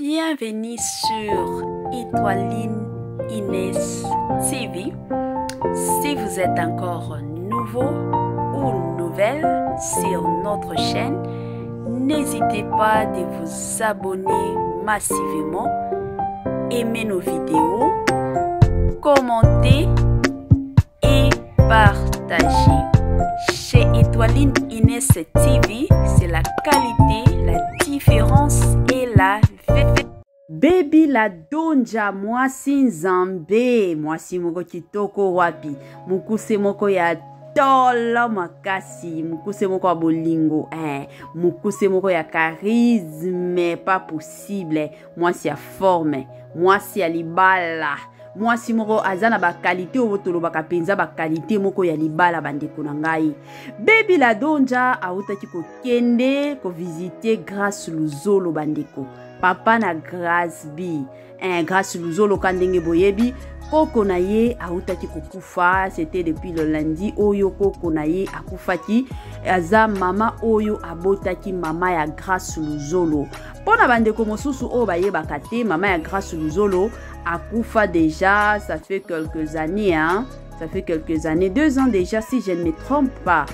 Bienvenue sur Étoiline Inès TV. Si vous êtes encore nouveau ou nouvelle sur notre chaîne, n'hésitez pas de vous abonner massivement, aimer nos vidéos, commenter et partager. Chez Étoiline Inès TV, c'est la qualité, la différence et la vérité. Baby la donja mwasi nzambe, mwasi moko kitoko wapi, mukuse moko ya tolo makasi, mukuse moko ya bolingo, mukuse moko ya charisme, pas possible, mwasi ya forme, mwasi ya libala, mwasi moko azana ba qualité obotolo baka penza ba qualité moko ya libala bandeko na ngai. Baby la donja autaki ko kende ko visiter grâce Luzolo bandeko. Papa na grâce bi, grâce Luzolo kandenge boyebi, koko na ye autaki kokufa, c'était depuis le lundi oyo koko na ye akufaki, aza mama oyo abotaki mama ya grâce Luzolo. Pona bandeko mosusu o baye bakate, mama ya grâce Luzolo akufa déjà, ça fait quelques années, hein, ça fait quelques années, 2 ans déjà si je ne me trompe pas.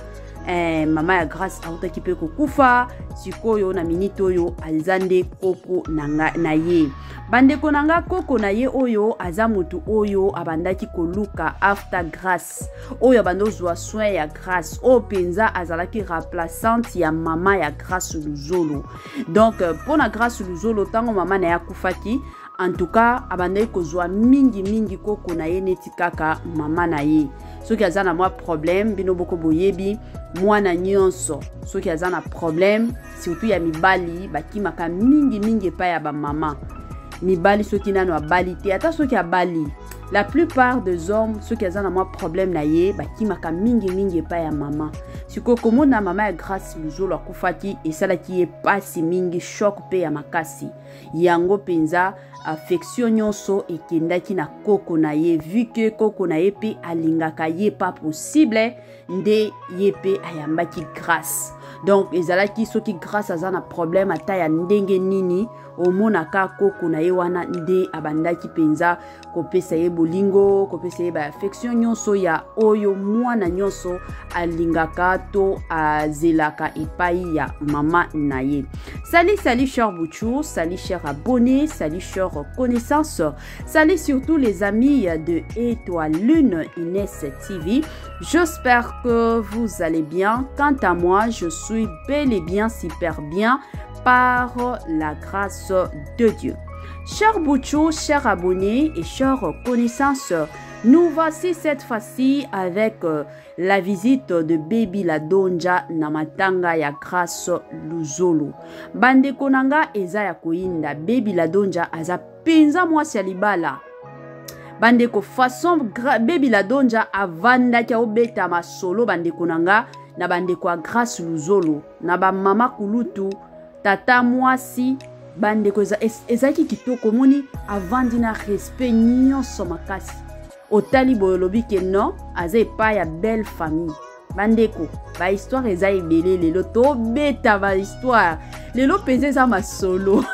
Mama ya grâce autaki pe kokufa, sikoyo na minito yo alzande koko na ye. Bandeko nanga koko na ye oyo azamutu oyo abandaki koluka after grâce. Oyo abando zwa soin ya grâce. O penza azalaki remplaçante ya mama ya grâce Luzolo. Donc pona grâce Luzolo tango mama na ya kufaki, en tout cas abandaki kozwa mingi koko na ye neti kaka mama na ye. Soki azana mwa problème bino boko boyebi mwana nyonso soki azana problème surtout ya mibali bakimaka mingi pa ya ba mama mibali soki nano abali te ata soki abali la plupart des hommes soki azana mwa problème na ye bakimaka mingi pa ya mama siko komona mama ya grâce Luzolo akufaki esalaki ye pasi mingi choc pe ya makasi yango penza affection nyonso ekendaki na koko na ye vu que koko na ye pe alingaka ye pas possible nde ye pe ayambaki grâce. Donc ezalaki soki grâce azana problème ata ya ndenge nini omonaka koko na ye wana nde abandaki penza kopesa ye bolingo kopesa ye ba affection nyonso ya oyo mwana nyonso alingaka to azelaka epai ya mama na ye. Salut cher Bouchou, salut cher abonnés, salut cher connaissances, salut surtout les amis de Étoiline Inès TV. J'espère que vous allez bien. Quant à moi, je suis bel et bien super bien par la grâce de Dieu. Chers Bouchou, chers abonnés et chers connaissances, nous voici cette fois-ci avec la visite de Baby la donja na matanga ya grâce Luzolo. Bande konanga eza ya koinda Baby la donja aza penza mwasi ya libala. Bande ko façon Baby la donja avanda kia obeta masolo bande konanga na bande kwa grâce Luzolo na ba mama kulutu tata mwasi bande ko ezaki kitoko moni avandi na respect nyonso makasi. Otali boyolobi ke non aza epai ya belle famille bandeko ba histoire eza ebele lelo to beta ba histoire lelo penze za masolo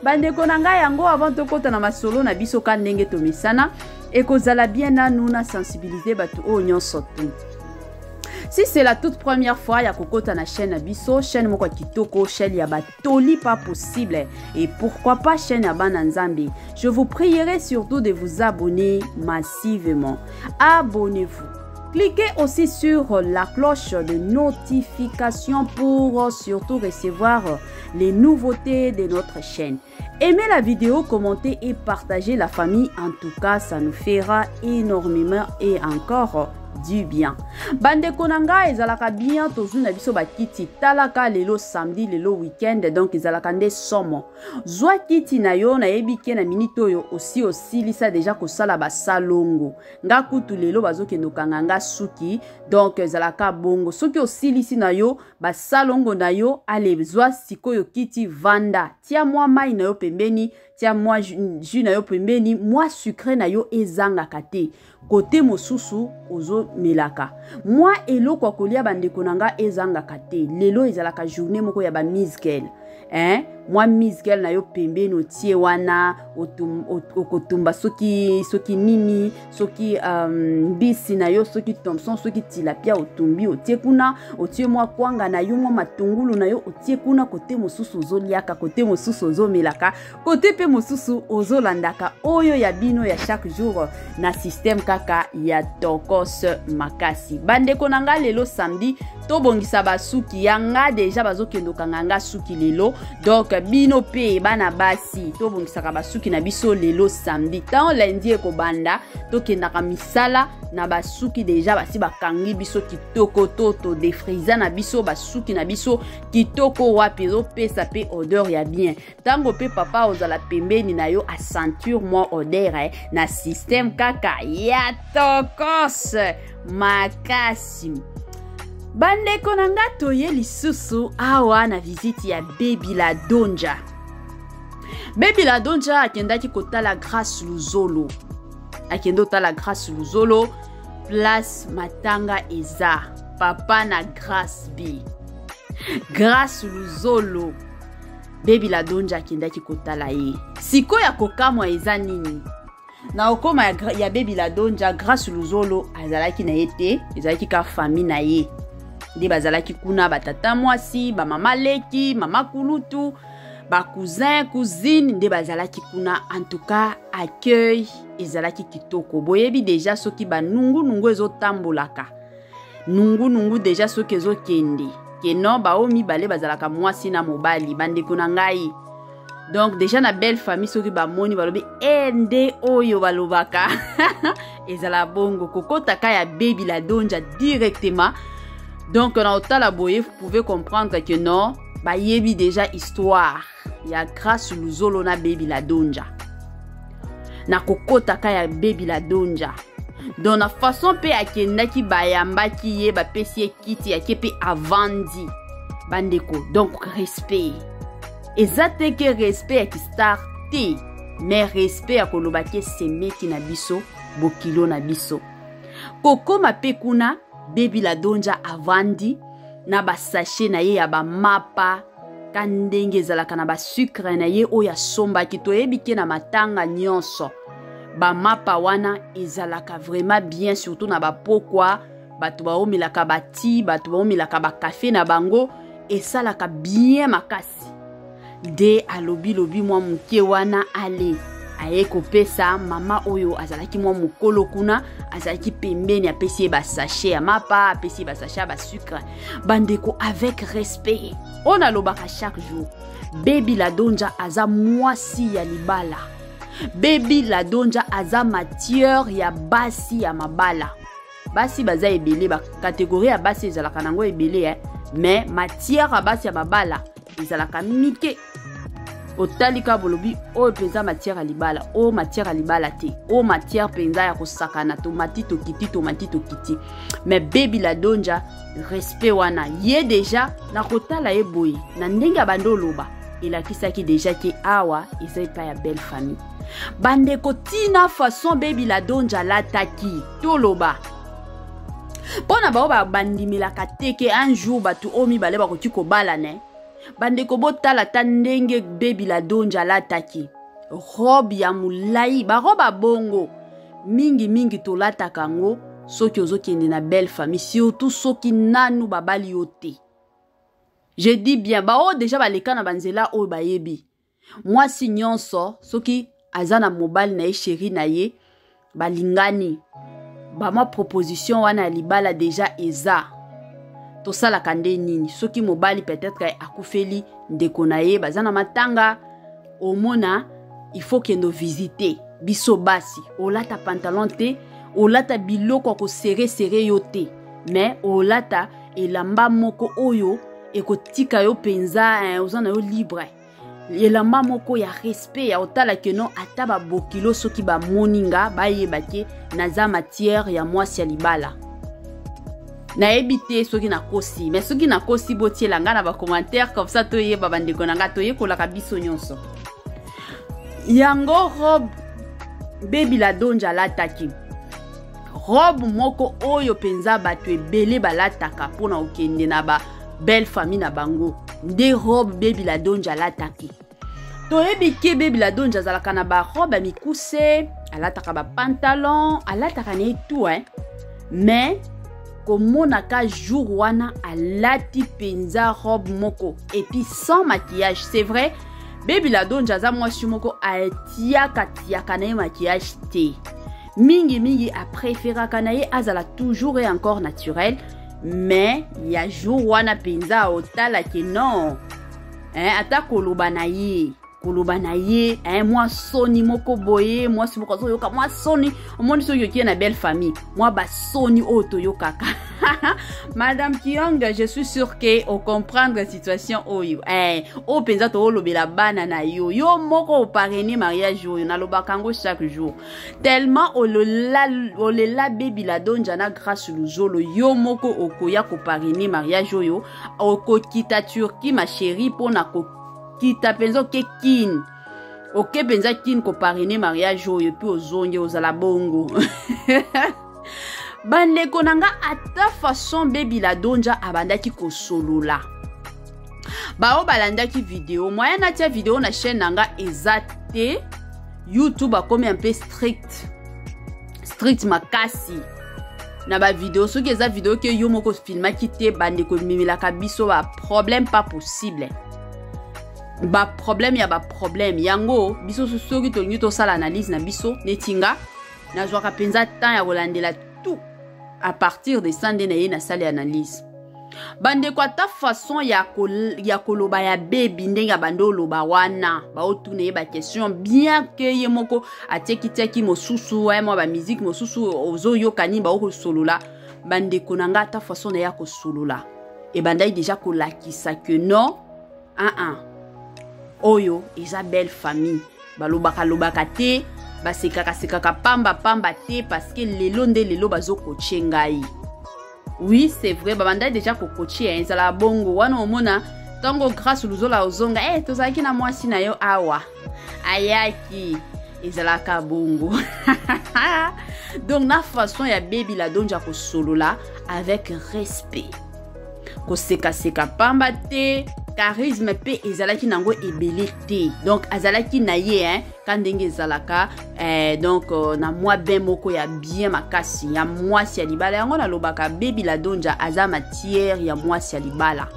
bandeko na ngai yango avant tokota na masolo na biso ka ndenge to misana ekozala bien na nuna sensibiliser batu o nyonso tu. Si c'est la toute première fois ya kokota na chaîne Abisso, chaîne moko kitoko, chaîne ya batoli pas possible et pourquoi pas chaîne ya bana nzambe. Je vous prierai surtout de vous abonner massivement. Abonnez-vous. Cliquez aussi sur la cloche de notification pour surtout recevoir les nouveautés de notre chaîne. Aimez la vidéo, commentez et partagez la famille. En tout cas, ça nous fera énormément et encore du bien. Bande konanga ezalaka bien tozu na biso bakiti talaka lelo samedi lelo weekend donc ezalaka nde somo. Zwa kiti na yo na yebike na minito yo aussi lisa déjà kosala ba salongo. Nga kutu lelo bazokendo kanganga suki donc ezalaka bongo. Soki aussi lisi na yo ba salongo na yo ale zwa sikoyo kiti vanda. Tia moi mai na yo pembeni, tia moi jus na yo pembeni, moi sucré na yo ezanga kate. Côté mosusu ozo melaka. Moi elo kwa kolia bandeko nanga ezanga kate. Lelo ezalaka journée moko ya ba Miss Girl. moi Miss Girl na yo pembe no tie wana okotumba soki nini soki bisi na yo soki Thompson soki tilapia otumbi otie kuna otie mwa kwanga na yo mwa matungulu na yo otie kuna kote mosusu ozoliaka kote mosusu ozomelaka kote pe mosusu ozolandaka oyo ya bino ya chaque jour na système kaka ya tokos makasi. Bandeko nanga lelo samedi to bongisa basuki yanga deja bazokendo kanganga suki lelo donc bino pe bana basi to bongisa ka basuki na biso lelo samedi tant lundi eko banda to kendaka misala na basuki deja basi bakangi biso kitoko toto defriza na biso basuki na biso kitoko wapi zo pesa pe odeur ya bien tango pe papa ozala pembeni na yo a ceinture moi odeur na système kaka ya tokos makasi. Bandeko nanga toye lisusu awa na visite ya Baby Ladonja. Baby Ladonja akendaki kotala Grâce Luzolo. Akendo tala Grâce Luzolo place Matanga eza papa na Grâce B. Grâce Luzolo Baby Ladonja akendaki kotala ye. Siko ya kokamwa eza nini? Na okoma ya Baby Ladonja Grâce Luzolo azalaki na yete ezalaki ka famille na ye. Nde bazalaki kuna batata mwasi ba mama leki mama kulutu ba cousin cousine nde bazalaki kuna en tout cas accueil ezalaki kitoko boyebi déjà soki ba nungu ezotambolaka nungu déjà soki ezokende keno ba omi bale bazalaka mwasi na mobali bandeko na ngai donc déjà na belle famille soki ba moni balobi nde oyo balobaka ezala bongo kokotaka ya Baby Ladonja directement. Donc, dans la boye, vous pouvez comprendre que non, bah yebi déjà histoire. Il y a Grâce Luzolo na Baby Ladonja. Na kokota ka ya Baby Ladonja. Donc, la façon pe akenda ki bayamba ki ye ba pesi kiti ya kepe avandi. Bandeko. Donc, respect. Ezate ke respect ki starte. Mais respect ya kolobake semeti na biso, bokilo na biso. Koko mape kuna Baby Ladonja avandi na ba sachet na ye ya ba mapa kandenge zalaka na ba sucre na ye oya somba kitoyebi ke na matanga nyonso ba mapa wana ezalaka vraiment bien surtout na ba pokwa batu ba omilaka ba ti batu ba omilaka ba café na bango esalaka bien makasi de alobi mwa muke wana ale aye kopesa mama oyo azalaki mwa mukolo kuna azalaki pembeni apesi ba sachet ya mapa apesi ba sachet ba sucre bandeko avec respect on alobaka chaque jour Baby Ladonja aza mwasi ya libala Baby Ladonja aza matière ya basi ya mabala basi baza ebele ba catégorie ya basi ezalaka nango ebele mais matière ya basi ya mabala ezalaka mike otalika bolobi o penza matière alibala o matière alibala te o matière penza ya kosakana tomati kiti mais Baby Ladonja respect wana ye déjà na kotala ye boye na ndenge bando loba elakisaki déjà ki awa ezai pa ya belle famille bandeko tina façon Baby Ladonja lataki to loba pona bao ba bandimilaka teke un jour batu omi bale bakoti kobala ne bandeko botala tandenge Baby Ladonja lataki robe ya mulai ba roba bongo mingi tolataka ngo soki ozokende na belle famille surtout soki nanu babali yote je dis bien ba o déjà baleka na banzela o bayebi mwasi nyonso soki azana mobile na ye chéri na ye balingani ba ma proposition wana libala déjà eza to sala kande nini soki mobali peut-être akufeli ndeko na ye bazana matanga omona il faut kendo visiter biso basi olata pantalon te olata biloko ko serré yo te mais olata elamba moko oyo ekotika yo penza ozana yo libre elamba moko ya respect ya otala ke non ata ba bokilo soki ba moninga bayeba ke naza matière ya mwasi ya libala na ebite soki na kosi mais soki na kosi botiela nga na ba commentaire comme ça to yeba bandeko nanga to yekola ka biso nyonso yango robe Baby Ladonja lataki robe moko oyo penza batu ebele balataka pona okende na ba belle famille na bango nde robe Baby Ladonja alataki. Toyebi ke Baby Ladonja azalaka na ba robe mikuse, alataka ba pantalon, alataka ne tout mais komonaka jour wana alati penza robe moko et puis sans maquillage. C'est vrai Baby Ladonja za mwasi moko atiaka na ye maquillage te. Mingi a préféré kanaye azala toujours et encore naturel, mais ya jour wana penza otala ke non ata koloba na ye moi soni moko boye moi si moko yoka moi soni omoni so yoki na belle famille moi ba soni oto yokaka. Madame Kiong, je suis sûre que au comprendre la situation oyo o penza to lobela bana na yo moko o parrainer mariage oyo na lobakango chaque jour tellement olela Baby Ladonja na grâce luzolo yo moko okoya ko parrainer mariage oyo okokita Turquie ma chérie pona ko kita penzo ke kin ok penza kin ko parrainer mariage oyo puis ozonge ozala bongo. Bande konanga ata façon Baby Ladonja abandaki ko solola bao balandaki vidéo moyen na tia vidéo na chaîne nanga ezate YouTube a comme un peu strict makasi na ba vidéo soki eza vidéo ke yo moko filma kite bande ko mimilaka biso ba problème pas possible ba problème ya ba problème yango biso soki to nyuto sala analyse na biso netinga na zwaka penza temps ya kolandela tout à partir de sande na ye na sala analyse bande kwa ta façon ya koloba ya Baby ndenga bando loba wana ba otune ye ba question bien que ye moko atekiteki mosusu moi ba musique mosusu ozo yokani ba o solola bande konanga ta façon na ya ko solola e bandai déjà ko lakisa que non oyo eza belle famille balobaka te basekaka pamba te parce que lelo bazoko chengai. Oui, c'est vrai babanda déjà ko coacher ezala bongo wana omona tango grâce luzola ozonga tozaki na mwasi na yo awa ayaki ezala ka bongo. Donc na façon ya Baby Ladonja ko solola avec respect ko seka pamba te charisme pe ezalaki nango ebele te donc azalaki na ye kandenge ezalaka donc na mwa ben moko ya bien makasi ya mwasi ya libala yango na lobaka Baby Ladonja aza matière ya mwasi ya libala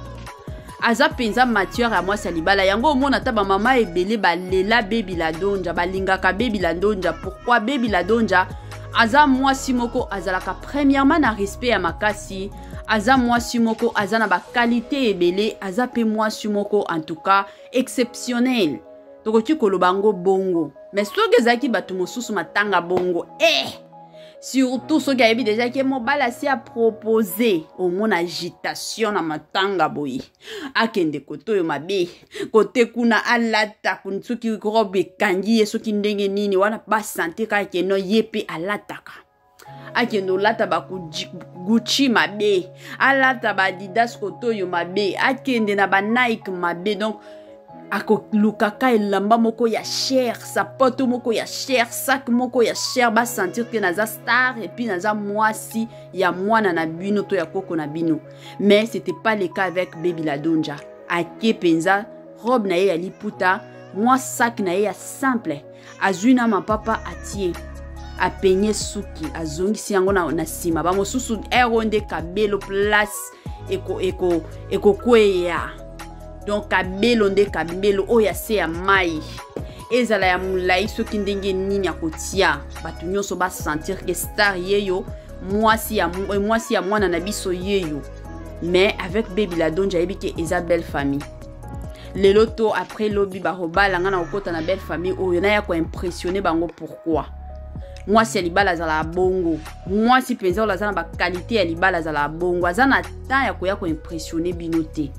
aza penza matière ya mwasi ya libala yango omona ta ba mama ebele balela Baby Ladonja balingaka Baby Ladonja. Pourquoi Baby Ladonja aza mwasi moko azalaka premièrement na respect ya makasi aza mwasi moko aza na ba qualité ebele aza pe mwasi moko en tout cas exceptionnel tokoki kolobango bongo mais soki ezaki bato mosusu matanga bongo surtout soki ayebi déjà ke mobala si a proposé au mon agitation na matanga boyi akende koto yo mabe kote kuna alata kunsuki robe kangi soki ndenge nini wana ba santé ka ke no yepe alataka akendo lata ba Gucci mabe alata ba Adidas koto yo mabe akende na ba Nike mabe donc ako lukaka elamba moko ya cher sapoto moko ya cher sac moko ya cher ba sentir que naza star et puis naza mwasi ya mwana na bino to ya koko na bino. Mais c'était pas le cas avec Baby Ladonja. Ake penza robe na ye ya liputa mwa sac na ye ya simple azuna ma papa atie a peigner suki azongisi yango na sima ba mosusu eronde kabelo place eko kweya donc kabelo nde kabelo oya se ya mai ezala ya mulai soki ndenge nini ya kotia batu nyonso ba sentir que star yeyo mwasi ya mwana na biso yeyo. Mais avec Baby Ladonja yebi ke eza belle famille lelo to après lobi ba robala ngana okota na belle famille oyo na ya ko impressionner bango. Pourquoi mwasi ya libala zala bongo mwasi penza ola zana ba qualité ya libala zala bongo azana temps ya koya ko impressionner bino te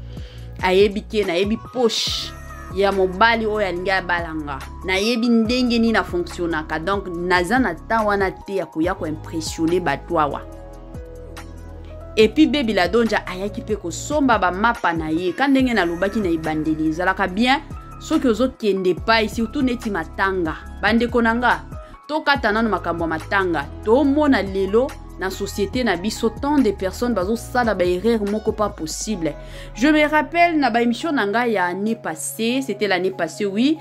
ayebi ke na yebi poche ya mobali oyo alinga balanga na yebi ndenge ni na fonctionnaka donc nazana temps wana te ya koya ko impressionner batwawa. Et puis Baby Ladonja ayaki pe ko somba ba mapa na ye kandenge na lobaki na ibandeli zalaka bien soki ozokende pa surtout neti matanga bande konanga tokata nano makambo matanga to mona lelo la société na biso tant de personnes bazo sala ba erreur moko pas possible. Je me rappelle na ba émission nanga ya année passée, c'était l'année passée oui,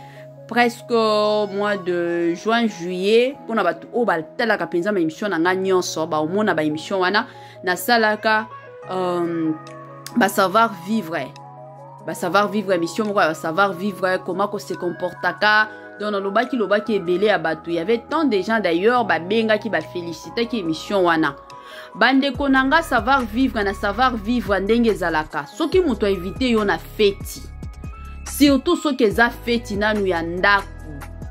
presque au mois de juin juillet pour na batu o ba tala ka penza ma émission nanga nyonso ba omona ba émission wana na salaka ba savoir vivre. Ba savoir vivre émission moko ba savoir vivre comment ko se comportaka. Dans le lobaki ebele abatu, il y avait tant de gens d'ailleurs ba benga qui ba féliciter qui émission wana. Bande konanga savoir vivre ndenge zalaka. Soki muto invité yo na feti. Surtout soki za feti nanu ya ndaku.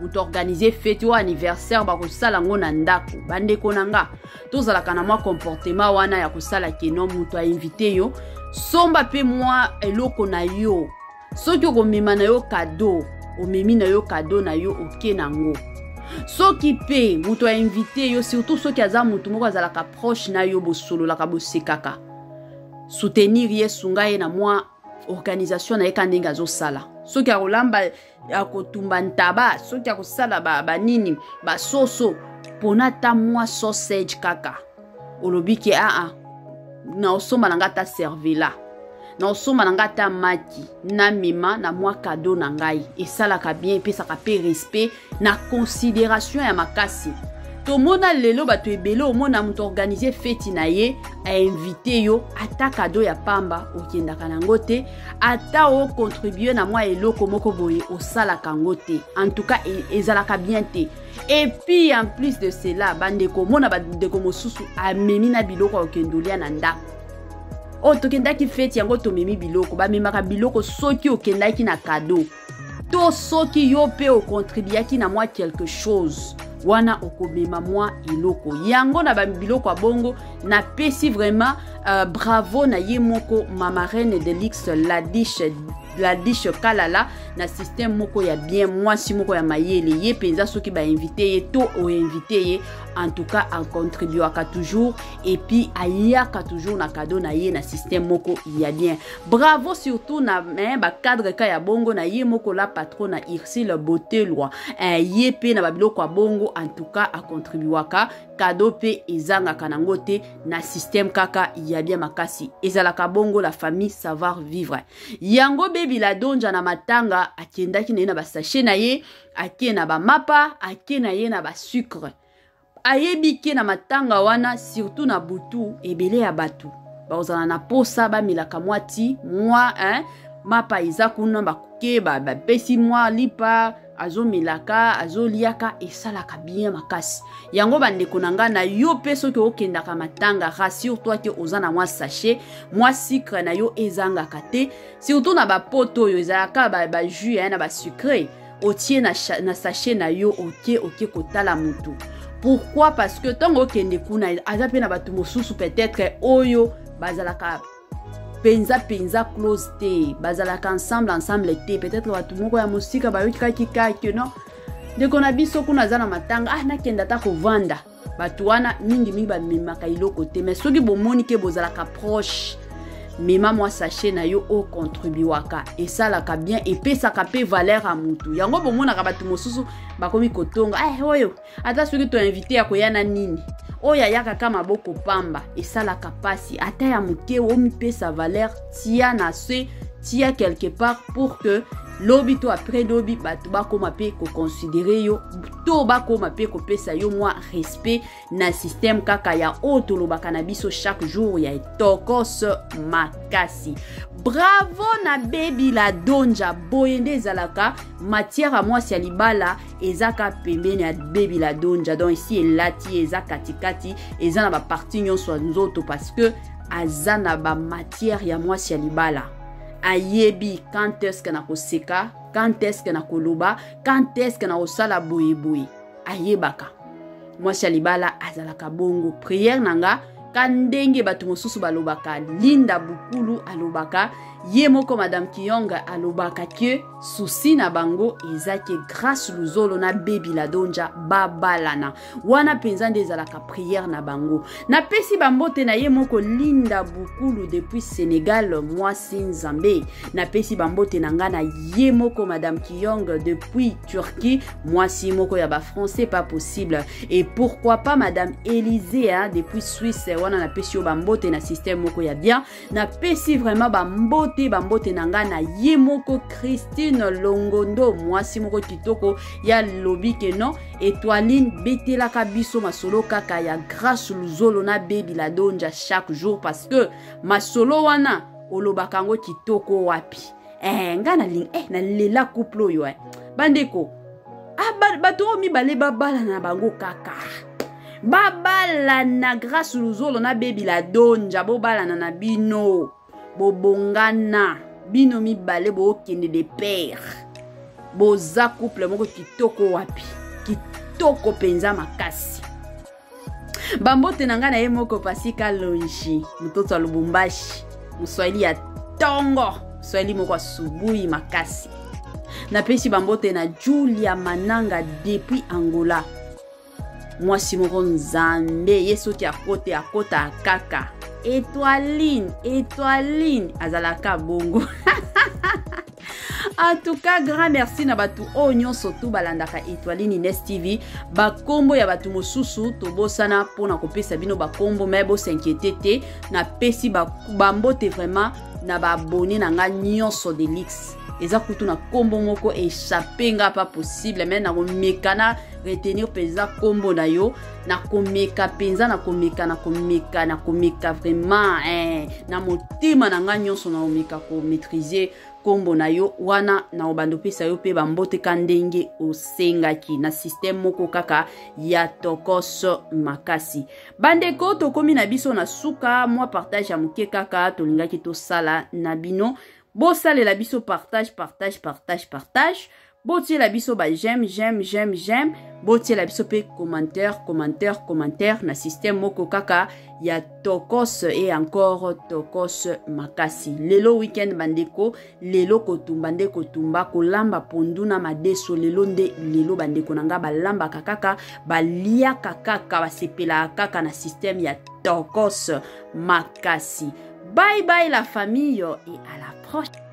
Muto organiser feti ou anniversaire ba kosala ngo na ndaku. Bande konanga to zalaka na mwa comportement wana ya kosala keno muto invité yo. Somba pe moi eloko na yo. Soki okomema na yo cadeau. Omemi na yo cadeau na yo oke nango. Soki pe muto a invité yo surtout soki aza mutu moko azalaka proche na yo bosolo la kabosekaka. Soutenir yesu ngai na mwa organisation na ye kandenga zo sala. Soki akolamba akotumba ntaba, soki akosala ba nini, ba soso pona ta mwa sausage kaka. Olobiki na osomba nanga ta servila. Na osoma nanga ta maki na mima na mwa cadeau na ngai esalaka bien pe saka pe respect na considération ya makasi. To mona lelo bato ebele omona muto organiser feti na ye a invité yo ata cadeau ya pamba okendaka nango te ata o contribuer na mwa eloko moko boye osalaka ngo te. En tout cas ezalaka bien te. Et puis en plus de cela bandeko mona bandeko mosusu amemi na biloko okendolia na ndako. O tokendaki feti yango tomemi biloko ba memaka biloko soki okendaki na cadeau to soki yo pe o contribuaki na moi quelque chose wana okomema moi iloko yango na ba biloko abongo na pesi vraiment bravo na ye moko mama reine de Lix la diche kalala na système moko ya bien moi si moko ya mayele ye penza soki ba invité ye to o invité ye en tout cas en contribuaka toujours et puis ayaka toujours na cadeau na ye na système moko ya bien. Bravo surtout na ba cadre ka ya bongo na ye moko la patron na Ursule Botelwa ye pe na ba biloko abongo en tout cas a contribuaka cadeau pe ezanga kanango te na système kaka ya bien makasi ezalaka bongo la famille savoir vivre yango bebi la donja na matanga akendaki na ye na ba sachet na ye ake na ba mapa ake na ye na ba sucre ayebike na matanga wana surtout na butu ebele ya batu baozana na posa ba milaka mwati mwa mapa eza kuna bakuke ba pesi mwa lipa azo milaka azo liaka esalaka bien makasi yango bandeko nanga na yo pe soki okendaka matanga rassure-toi que ozana mwa sachet mwa sucre na yo ezanga kate surtout na ba poto yo ezalaka ba jus na ba sucre otie na sachet na yo oke kotala mutu. Pourquoi? Parce que tant okende kuna aza pe na batu mosusu peut-être oyo bazalaka penza close te bazalaka ensemble te peut-être batu moko ya musika bayokaki kaki non ndeko na biso kuna za na matanga nakenda ta kovanda batu wana mingi bamemaka iloko te mais soki bomoni ke bozalaka proche mema mwa sachet na yo o contribuaka esalaka bien epesaka pe valeur a mutu yango bomonaka batu mosusu bakomi kotonga oyo ata soki to invité ya koyana nini oyo ayaka kama boko pamba esalaka pasi ata ya muke omipesa valeur tia na se tia quelque part pour que lobi to après lobi batu bakoma pe ko considérer yo to bakoma pe ko pesa yo mwa respect na système kaka ya otolobaka na biso chaque jour ya tokos makasi. Bravo na baby la donja boyende zalaka matière à moi sia libala ezaka pembeni ya baby la donja donc ici elati eza katikati eza na ba partie nyonso nzoto parce que azana ba matière ya moi sia libala ayebi quand est-ce que na koseka quand est-ce que na koloba quand est-ce que na osala boye ayebaka moi sia libala azalaka bongo prière nanga kandenge batu mosusu balobaka Linda Bukulu alobaka ye moko Madame Kiyonga alobaka ke souci na bango ezake grâce luzolo na bebi la donja babalana wana penza nde ezalaka prière na bango na pesi bambote na ye moko Linda Bukulu depuis Sénégal mwasi Nzambe na pesi bambote na nga na ye moko Madame Kiyonga depuis Turquie mwasi moko ya ba français pas possible et pourquoi pas Madame Élysée hein, depuis Suisse wana na pesi yo bambote na système moko ya bien na pesi vraiment bambote na nga na ye moko Christine Longondo mwasi moko kitoko ya lobi ke non Étoiline betelaka biso masolo kaka ya grâce luzolo na bebi la donja chaque jour parce que masolo wana olobaka ngo kitoko wapi nga na ling na lela couple yo bandeko bato mibale babala na bango kaka babala na grâce luzolo na bebi la donja bobala na bino bobongana bino mibale bokende de père boza couple moko kitoko wapi kitoko penza makasi bambote na nga na ye moko Pasika Lonji mtoto wa Lubumbashi mswahili ya tongo mswahili moko asubuhi makasi na pesi bambote na Julia Mananga depuis Angola mwasi moko Nzambe yeso ti akota kaka Étoiline azalaka bongo en tout cas grand merci na batu onyo surtout balandaka Étoiline Ines TV bakombo ya batu mosusu tobosana pona kopesa bino bakombo mais bo s'inquiéter te na pesi bambote vraiment na ba abonné na nga nyonso de lix eza kutu na kombo moko échappé nga pas possible mais na komekana retenir penza kombo na yo na komeka penza na komeka vraiment na motima na nga nyonso na komeka ko maîtriser kombo na yo wana na obando pesa yo pe bambote kandenge osengaki na système moko kaka ya tokos makasi bandeko tokomi na biso na suka moi partage ya moke kaka tolingaki to sala na bino bo sale la biso partage botie la biso ba j'aime botie la biso pe commentaire na système moko kaka ya tokos et encore tokos makasi lelo weekend bandeko lelo kotumba nde kotumba kolamba ponduna madeso lelo nde lelo bandeko nanga balamba kaka balia kaka basepela kaka na système ya tokos makasi bye bye la famille et à la prochaine.